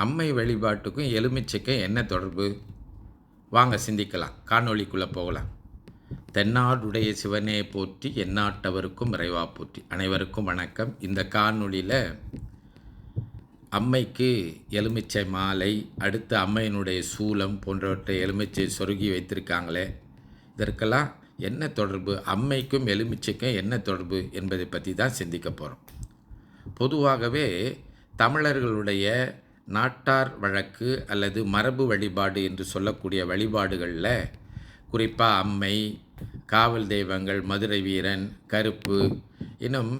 அம்மை வழிபாட்டுக்கும் எலுமிச்சைக்கும் என்ன தொடர்பு? வாங்க சிந்திக்கலாம். காணொளிக்குள்ளே போகலாம். தென்னாடுடைய சிவனே போற்றி, எந்நாட்டவருக்கும் இறைவா போற்றி. அனைவருக்கும் வணக்கம். இந்த காணொளியில் அம்மைக்கு எலுமிச்சை மாலை, அடுத்து அம்மையினுடைய சூலம் போன்றவற்றை எலுமிச்சை சொருகி வைத்திருக்காங்களே, இதற்கெல்லாம் என்ன தொடர்பு, அம்மைக்கும் எலுமிச்சைக்கும் என்ன தொடர்பு என்பதை பற்றி தான் சிந்திக்க போகிறோம். பொதுவாகவே தமிழர்களுடைய நாட்டார் வழக்கு அல்லது மரபு வழிபாடு என்று சொல்லக்கூடிய வழிபாடுகளில் குறிப்பாக அம்மை, காவல் தெய்வங்கள், மதுரை வீரன், கருப்பு, இன்னும்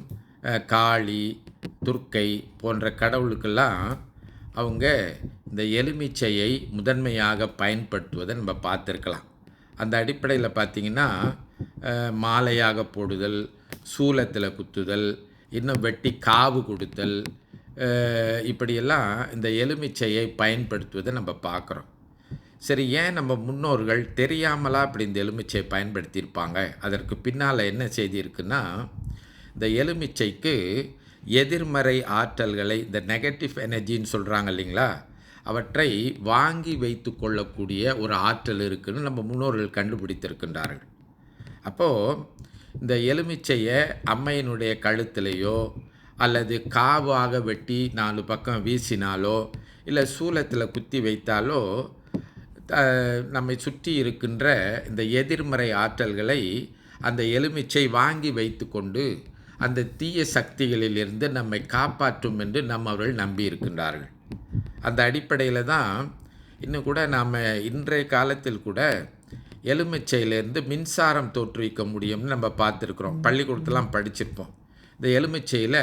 காளி, துர்க்கை போன்ற கடவுளுக்கெல்லாம் அவங்க இந்த எலுமிச்சையை முதன்மையாக பயன்படுத்துவதை நம்ம பார்த்துருக்கலாம். அந்த அடிப்படையில் பார்த்திங்கன்னா மாலையாக போடுதல், சூலத்தில் குத்துதல், இன்னும் வெட்டி காவு கொடுத்தல், இப்படியெல்லாம் இந்த எலுமிச்சையை பயன்படுத்துவதை நம்ம பார்க்குறோம். சரி, ஏன் நம்ம முன்னோர்கள் தெரியாமலாம் இப்படி இந்த எலுமிச்சையை பயன்படுத்தியிருப்பாங்க? அதற்கு பின்னால் என்ன செய்தி இருக்குன்னா, இந்த எலுமிச்சைக்கு எதிர்மறை ஆற்றல்களை, இந்த நெகட்டிவ் எனர்ஜின்னு சொல்கிறாங்க இல்லைங்களா, அவற்றை வாங்கி வைத்து கொள்ளக்கூடிய ஒரு ஆற்றல் இருக்குதுன்னு நம்ம முன்னோர்கள் கண்டுபிடித்திருக்கின்றார்கள். அப்போது இந்த எலுமிச்சையை அம்மையினுடைய கழுத்திலேயோ அல்லது காவாக வெட்டி 4 பக்கம் வீசினாலோ இல்லை சூலத்தில் குத்தி வைத்தாலோ நம்மை சுற்றி இருக்கின்ற இந்த எதிர்மறை ஆற்றல்களை அந்த எலுமிச்சை வாங்கி வைத்து கொண்டு அந்த தீய சக்திகளிலிருந்து நம்மை காப்பாற்றும் என்று அவர்கள் நம்பி இருக்கின்றார்கள். அந்த அடிப்படையில் தான் இன்னும் கூட நாம் இன்றைய காலத்தில் கூட எலுமிச்சையிலேருந்து மின்சாரம் தோற்றுவிக்க முடியும்னு நம்ம பார்த்துருக்குறோம். பள்ளிக்கூடத்தெலாம் படிச்சிருப்போம். இந்த எலுமிச்சையில்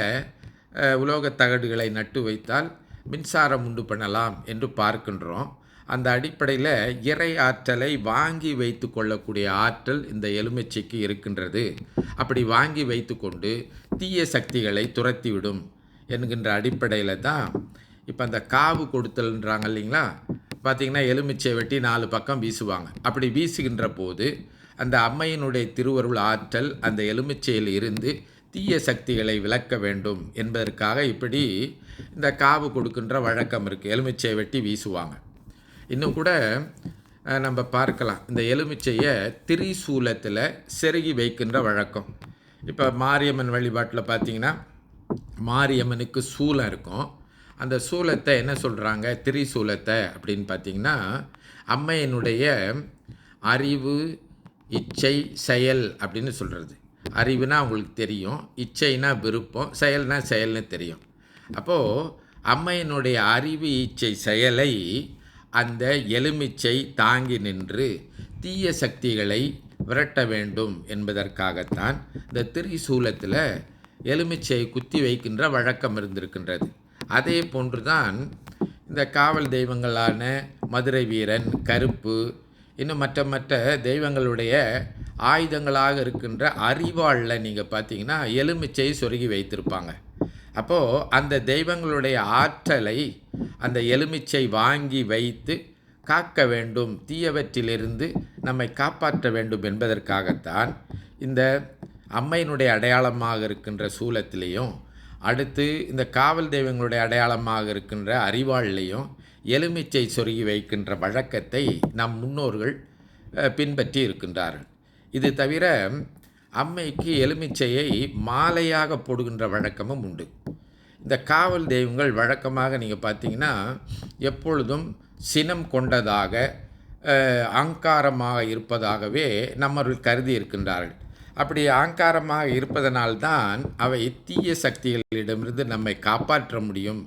உலோகத் தகடுகளை நட்டு வைத்தால் மின்சாரம் உண்டு பண்ணலாம் என்று பார்க்கின்றோம். அந்த அடிப்படையில் இறை ஆற்றலை வாங்கி வைத்து கொள்ளக்கூடிய ஆற்றல் இந்த எலுமிச்சைக்கு இருக்கின்றது. அப்படி வாங்கி வைத்து கொண்டு தீய சக்திகளை துரத்திவிடும் என்கின்ற அடிப்படையில் தான் இப்போ அந்த காவு கொடுத்தல்ன்றாங்க இல்லைங்களா, பார்த்திங்கன்னா எலுமிச்சை வெட்டி 4 பக்கம் வீசுவாங்க. அப்படி வீசுகின்ற போது அந்த அம்மையினுடைய திருவருள் ஆற்றல் அந்த எலுமிச்சையில் இருந்து தீய சக்திகளை விலக்க வேண்டும் என்பதற்காக இப்படி இந்த காவு கொடுக்கின்ற வழக்கம் இருக்குது. எலுமிச்சையை வெட்டி வீசுவாங்க. இன்னும் கூட நம்ம பார்க்கலாம், இந்த எலுமிச்சையை திரிசூலத்தில் செருகி வைக்கின்ற வழக்கம். இப்போ மாரியம்மன் வழிபாட்டில் பார்த்திங்கன்னா மாரியம்மனுக்கு சூலம் இருக்கும். அந்த சூலத்தை என்ன சொல்கிறாங்க, திரிசூலத்தை அப்படின்னு பார்த்திங்கன்னா அம்மையினுடைய அறிவு, இச்சை, செயல் அப்படின்னு சொல்கிறது. அறிவுனா அவங்களுக்கு தெரியும், இச்சைனா விருப்பம், செயல்னா செயல்னு தெரியும். அப்போது அம்மையினுடைய அறிவு, இச்சை, செயலை அந்த எலுமிச்சை தாங்கி நின்று தீய சக்திகளை விரட்ட வேண்டும் என்பதற்காகத்தான் இந்த திரிசூலத்தில் எலுமிச்சையை குத்தி வைக்கின்ற வழக்கம் இருந்திருக்கின்றது. அதே போன்றுதான் இந்த காவல் தெய்வங்களான மதுரை வீரன், கருப்பு, இன்னும் மற்ற தெய்வங்களுடைய ஆயுதங்களாக இருக்கின்ற அரிவாளில் நீங்கள் பார்த்தீங்கன்னா எலுமிச்சையை சொருகி வைத்திருப்பாங்க. அப்போது அந்த தெய்வங்களுடைய ஆற்றலை அந்த எலுமிச்சை வாங்கி வைத்து காக்க வேண்டும், தீயவற்றிலிருந்து நம்மை காப்பாற்ற வேண்டும் என்பதற்காகத்தான் இந்த அம்மையினுடைய அடையாளமாக இருக்கின்ற சூலத்திலையும், அடுத்து இந்த காவல் தெய்வங்களுடைய அடையாளமாக இருக்கின்ற அரிவாளிலையும் எலுமிச்சை சொருகி வைக்கின்ற வழக்கத்தை நம் முன்னோர்கள் பின்பற்றி இருக்கின்றார்கள். இது தவிர அம்மைக்கு எலுமிச்சையை மாலையாக போடுகின்ற வழக்கமும் உண்டு. இந்த காவல் தெய்வங்கள் வழக்கமாக நீங்கள் பார்த்தீங்கன்னா எப்பொழுதும் சினம் கொண்டதாக, அகங்காரமாக இருப்பதாகவே நம்மவர்கள் கருதி இருக்கின்றார்கள். அப்படி அகங்காரமாக இருப்பதனால்தான் அவை தீய சக்திகளிடமிருந்து நம்மை காப்பாற்ற முடியும்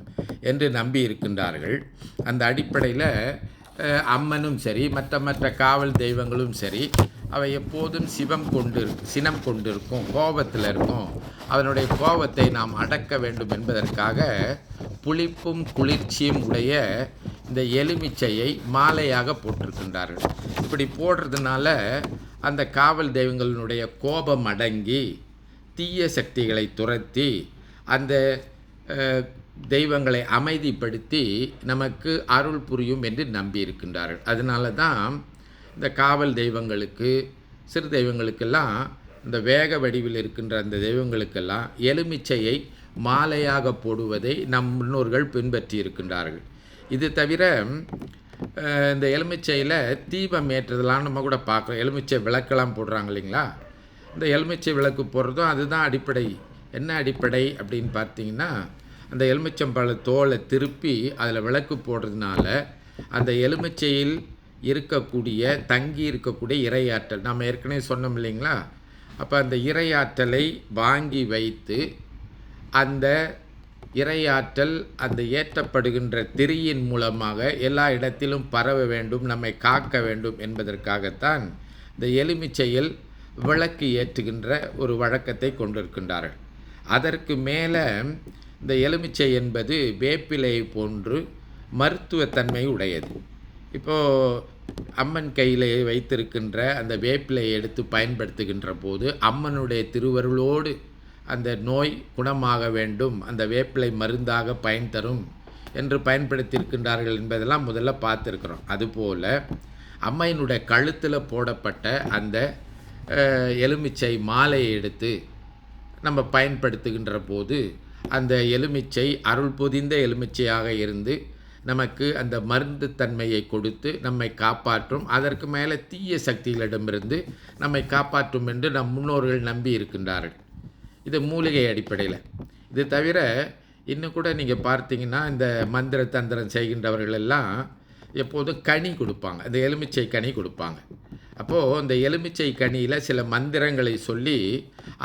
என்று நம்பி இருக்கின்றார்கள். அந்த அடிப்படையில் அம்மனும் சரி, மற்ற காவல் தெய்வங்களும் சரி, அவை எப்போதும் சினம் கொண்டிருக்கும், கோபத்தில் இருக்கும். அதனுடைய கோபத்தை நாம் அடக்க வேண்டும் என்பதற்காக புளிப்பும் குளிர்ச்சியும் உடைய இந்த எலுமிச்சையை மாலையாக போட்டிருக்கின்றார்கள். இப்படி போடுறதுனால அந்த காவல் தெய்வங்களினுடைய கோபம் அடங்கி தீய சக்திகளை துரத்தி அந்த தெய்வங்களை அமைதிப்படுத்தி நமக்கு அருள் புரியும் என்று நம்பி இருக்கின்றார்கள். அதனால தான் இந்த காவல் தெய்வங்களுக்கு, சிறு தெய்வங்களுக்கெல்லாம், இந்த வேக வடிவில் இருக்கின்ற அந்த தெய்வங்களுக்கெல்லாம் எலுமிச்சையை மாலையாக போடுவதை நம் முன்னோர்கள் பின்பற்றி இருக்கின்றார்கள். இது தவிர இந்த எலுமிச்சையில் தீபம் ஏற்றுதலாம் நம்ம கூட பார்க்குறோம். எலுமிச்சை விளக்கெல்லாம் போடுறாங்க இல்லைங்களா? இந்த எலுமிச்சை விளக்கு போடுறதும் அதுதான் அடிப்படை. என்ன அடிப்படை அப்படின்னு பார்த்தீங்கன்னா, அந்த எலுமிச்சம்பழ தோலை திருப்பி அதில் விளக்கு போடுறதுனால அந்த எலுமிச்சையில் இருக்கக்கூடிய தங்கி இருக்கக்கூடிய இறையாற்றல் நம்ம ஏற்கனவே சொன்னோம் இல்லைங்களா? அப்போ அந்த இறையாற்றலை வாங்கி வைத்து அந்த இறையாற்றல் அந்த ஏற்றப்படுகின்ற திரியின் மூலமாக எல்லா இடத்திலும் பரவ வேண்டும், நம்மை காக்க வேண்டும் என்பதற்காகத்தான் இந்த எலுமிச்சையில் விளக்கு ஏற்றுகின்ற ஒரு வழக்கத்தை கொண்டிருக்கின்றார்கள். அதற்கு மேலே இந்த எலுமிச்சை என்பது வேப்பிலை போன்று மருத்துவத்தன்மை உடையது. இப்போது அம்மன் கையில் வைத்திருக்கின்ற அந்த வேப்பிலையை எடுத்து பயன்படுத்துகின்ற போது அம்மனுடைய திருவருளோடு அந்த நோய் குணமாக வேண்டும், அந்த வேப்பிலை மருந்தாக பயன் தரும் என்று பயன்படுத்தியிருக்கின்றார்கள் என்பதெல்லாம் முதல்ல பார்த்துருக்குறோம். அதுபோல் அம்மையினுடைய கழுத்தில் போடப்பட்ட அந்த எலுமிச்சை மாலையை எடுத்து நம்ம பயன்படுத்துகின்ற போது அந்த எலுமிச்சை அருள் பொதிந்த எலுமிச்சையாக இருந்து நமக்கு அந்த மருந்து தன்மையை கொடுத்து நம்மை காப்பாற்றும், அதற்கு மேலே தீய சக்திகளிடமிருந்து நம்மை காப்பாற்றும் என்று நம் முன்னோர்கள் நம்பி இருக்கின்றார்கள். இது மூலிகை அடிப்படையில். இது தவிர இன்னும் கூட நீங்கள் பார்த்தீங்கன்னா இந்த மந்திர தந்திரம் செய்கின்றவர்கள் எல்லாம் எப்போதும் கனி கொடுப்பாங்க, அந்த எலுமிச்சை கனி கொடுப்பாங்க. அப்போது இந்த எலுமிச்சை கனியில் சில மந்திரங்களை சொல்லி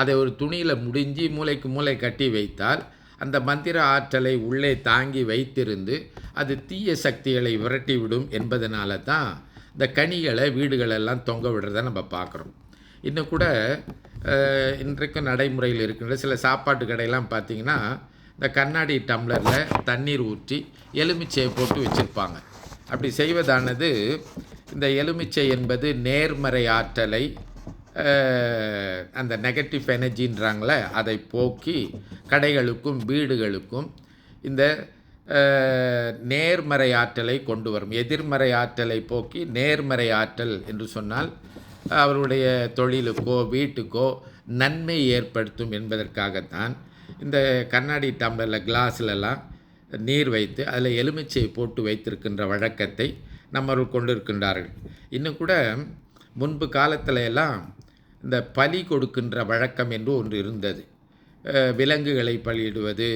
அதை ஒரு துணியில் முடிஞ்சு மூளைக்கு மூளை கட்டி வைத்தால் அந்த மந்திர ஆற்றலை உள்ளே தாங்கி வைத்திருந்து அது தீய சக்திகளை விரட்டிவிடும் என்பதனால தான் இந்த கனிகளை வீடுகளெல்லாம் தொங்க விடுறத நம்ம பார்க்குறோம். இன்னும் கூட இன்றைக்கும் நடைமுறையில் இருக்கின்ற சில சாப்பாட்டு கடையெல்லாம் பார்த்திங்கன்னா இந்த கண்ணாடி டம்ளரில் தண்ணீர் ஊற்றி எலுமிச்சையை போட்டு வச்சுருப்பாங்க. அப்படி செய்வதானது இந்த எலுமிச்சை என்பது நேர்மறை ஆற்றலை அந்த நெகட்டிவ் எனர்ஜின்றாங்களே அதை போக்கி கடைகளுக்கும் வீடுகளுக்கும் இந்த நேர்மறை ஆற்றலை கொண்டு வரும். எதிர்மறை ஆற்றலை போக்கி நேர்மறை ஆற்றல் என்று சொன்னால் அவருடைய தொழிலுக்கோ வீட்டுக்கோ நன்மை ஏற்படுத்தும் என்பதற்காகத்தான் இந்த கண்ணாடி டம்ளரில் கிளாஸ்லலாம் நீர் வைத்து அதில் எலுமிச்சை போட்டு வைத்திருக்கின்ற வழக்கத்தை நம்மவர்கள் கொண்டிருக்கின்றார்கள். இன்னும் கூட முன்பு காலத்தில் எல்லாம் இந்த பலி கொடுக்கின்ற வழக்கம் என்று ஒன்று இருந்தது. விலங்குகளை பலியிடுவது,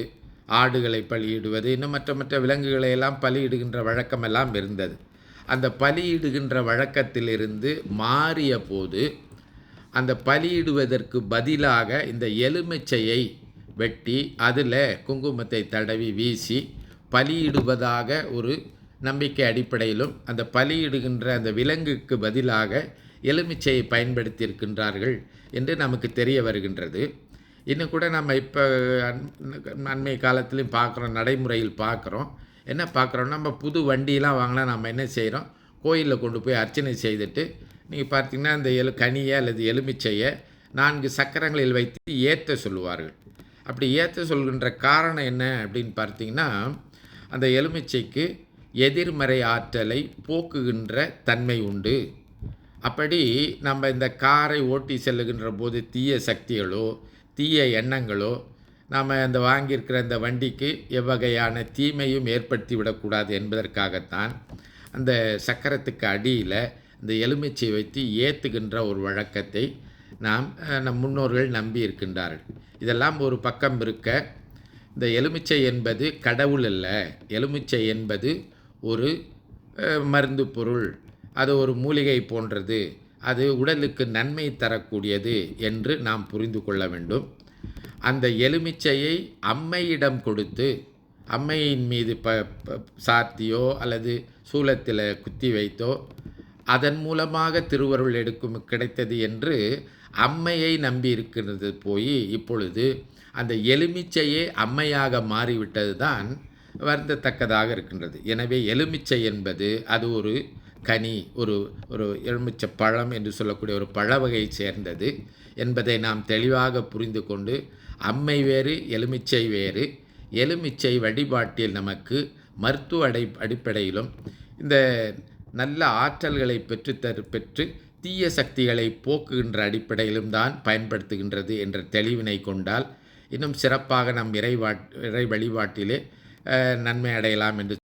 ஆடுகளை பலியிடுவது, இன்னும் மற்ற விலங்குகளை எல்லாம் பலியிடுகின்ற வழக்கமெல்லாம் இருந்தது. அந்த பலியிடுகின்ற வழக்கத்திலிருந்து மாறிய போது அந்த பலியிடுவதற்கு பதிலாக இந்த எலுமிச்சையை வெட்டி அதில் குங்குமத்தை தடவி வீசி பலியிடுவதாக ஒரு நம்பிக்கை அடிப்படையிலும் அந்த பலியிடுகின்ற அந்த விலங்குக்கு பதிலாக எலுமிச்சையை பயன்படுத்தியிருக்கின்றார்கள் என்று நமக்கு தெரிய வருகின்றது. இன்னும் கூட நம்ம இப்போ அண்மை காலத்திலையும் பார்க்குறோம், நடைமுறையில் பார்க்குறோம். என்ன பார்க்குறோம், நம்ம புது வண்டியெலாம் வாங்கினா நம்ம என்ன செய்கிறோம், கோயிலில் கொண்டு போய் அர்ச்சனை செய்துட்டு நீங்கள் பார்த்திங்கன்னா இந்த கனியை அல்லது எலுமிச்சையை 4 சக்கரங்களில் வைத்து ஏற்ற சொல்லுவார்கள். அப்படி ஏற்ற சொல்கின்ற காரணம் என்ன அப்படின்னு பார்த்திங்கன்னா, அந்த எலுமிச்சைக்கு எதிர்மறை ஆற்றலை போக்குகின்ற தன்மை உண்டு. அப்படி நம்ம இந்த காரை ஓட்டி செல்லுகின்ற போது தீய சக்திகளோ தீய எண்ணங்களோ நாம் அந்த வாங்கியிருக்கிற இந்த வண்டிக்கு எவ்வகையான தீமையும் ஏற்படுத்தி விடக்கூடாது என்பதற்காகத்தான் அந்த சக்கரத்துக்கு அடியில் இந்த எலுமிச்சை வைத்து ஏற்றுகின்ற ஒரு வழக்கத்தை நம் முன்னோர்கள் நம்பி இருக்கின்றார்கள். இதெல்லாம் ஒரு பக்கம் இருக்க, இந்த எலுமிச்சை என்பது கடவுள் அல்ல. எலுமிச்சை என்பது ஒரு மருந்து பொருள், அது ஒரு மூலிகை போன்றது, அது உடலுக்கு நன்மை தரக்கூடியது என்று நாம் புரிந்து கொள்ள வேண்டும். அந்த எலுமிச்சையை அம்மையிடம் கொடுத்து அம்மையின் மீது சாத்தியோ அல்லது சூலத்தில் குத்தி வைத்தோ அதன் மூலமாக திருவருள் கிடைத்தது என்று அம்மையை நம்பி இருக்கிறது போய் இப்பொழுது அந்த எலுமிச்சையே அம்மையாக மாறிவிட்டது தான் வருந்தத்தக்கதாக இருக்கின்றது. எனவே எலுமிச்சை என்பது அது ஒரு கனி, ஒரு எலுமிச்சை பழம் என்று சொல்லக்கூடிய ஒரு பழ வகையை சேர்ந்தது என்பதை நாம் தெளிவாக புரிந்து கொண்டு அம்மை வேறு எலுமிச்சை வேறு, எலுமிச்சை வழிபாட்டில் நமக்கு மருத்துவ அடிப்படையிலும் இந்த நல்ல ஆற்றல்களை பெற்று தீய சக்திகளை போக்குகின்ற அடிப்படையிலும் தான் பயன்படுத்துகின்றது என்ற தெளிவினை கொண்டால் இன்னும் சிறப்பாக நம் இறை வழிபாட்டிலே நன்மை அடையலாம் என்று